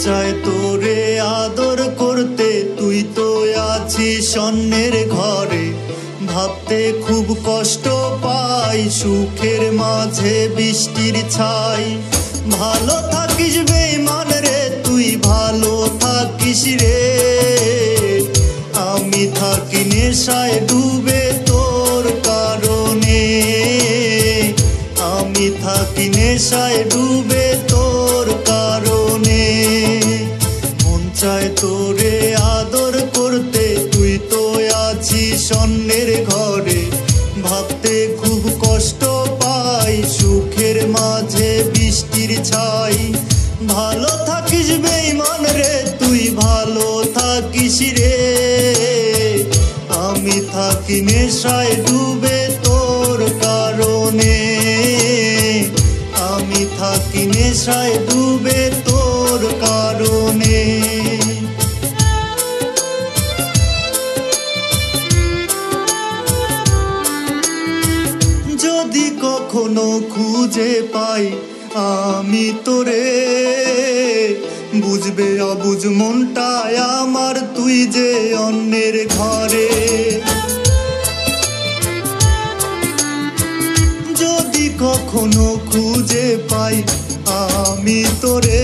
চায় তোরে আদর করতে, তুই তো আছিস অন্যের ঘরে। ভাবতে খুব কষ্ট পাই, সুখের মাঝে বৃষ্টির ছাই। ভালো থাকিস বেঈমান রে, তুই ভালো থাকিস রে। আমি থাকি নেশায় ডুবে তোর কারণে, আমি থাকি নেশায় ডুবে তোর কারণে। মন চায় তোরে আদর করতে, তুই তো আছিস অন্যের ঘরে। ভাবতে খুব কষ্ট পাই, সুখের মাঝে বৃষ্টির ছাই। ভালো থাকিস বেঈমান রে, তুই ভালো থাকিস রে। আমি থাকি নেশায় ডুবে তোর কারণে, আমি থাকি নেশায় ডুবে তোর কারণে। যদি কখনো খুঁজে পাই আমি তোরে, বুঝবে অবুঝ মনটায় আমার, তুই যে অন্যের ঘরে। যদি কখনো খুঁজে পাই আমি তোরে,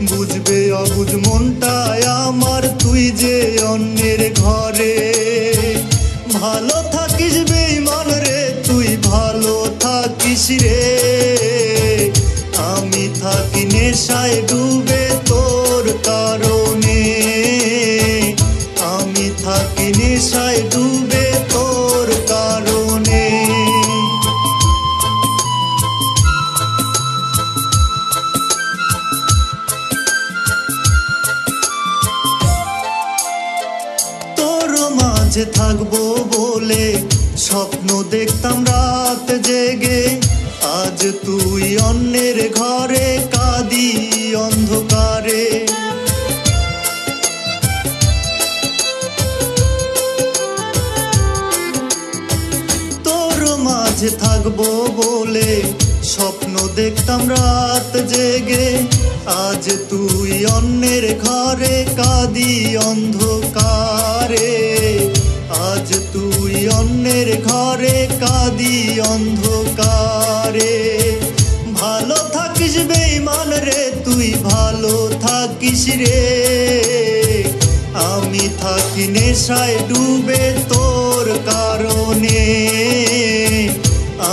বুঝবে অবুঝ মনটায় আমার, তুই যে অন্যের ঘরে। ভালো থাকিস বেঈমান রে, তুই ভালো থাকিস রে। আমি থাকি নেশায় ডুবে তোর কারণে, আমি থাকি নেশায় ডুবে তোর কারণে। তোর মাঝে থাকবো বলে স্বপ্ন দেখতাম রাত জেগে। আজ তুই অন্যের ঘরে, কাঁদি অন্ধকারে। তোর মাঝে থাকবো বলে স্বপ্ন দেখতাম রাত জেগে। আজ তুই অন্যের ঘরে, কাঁদি অন্ধকারে। আজ তুই অন্যের ঘরে, কাঁদি অন্ধকারে। ভালো থাকিস বেঈমান রে, তুই ভালো থাকিস রে। আমি থাকি নেশায় ডুবে তোর কারণে,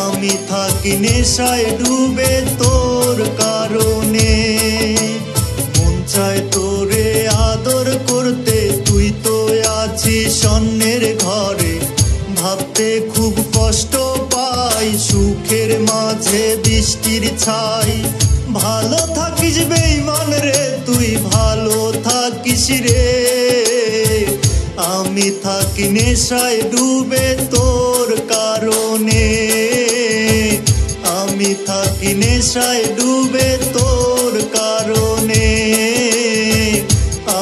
আমি থাকি নেশায় ডুবে তোর কারণে। মন চায় তোরে আদর করতে, তুই তো আছিস অন্যের ঘরে। ভাবতে খুব কষ্ট পাই, সুখের মাঝে বৃষ্টির ছাই। ভালো থাকিস বেঈমান রে, তুই ভালো থাকিস রে। আমি থাকি নেশায় ডুবে তোর কারণে, আমি থাকি নেশায় ডুবে তোর কারণে,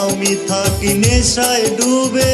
আমি থাকি নেশায় ডুবে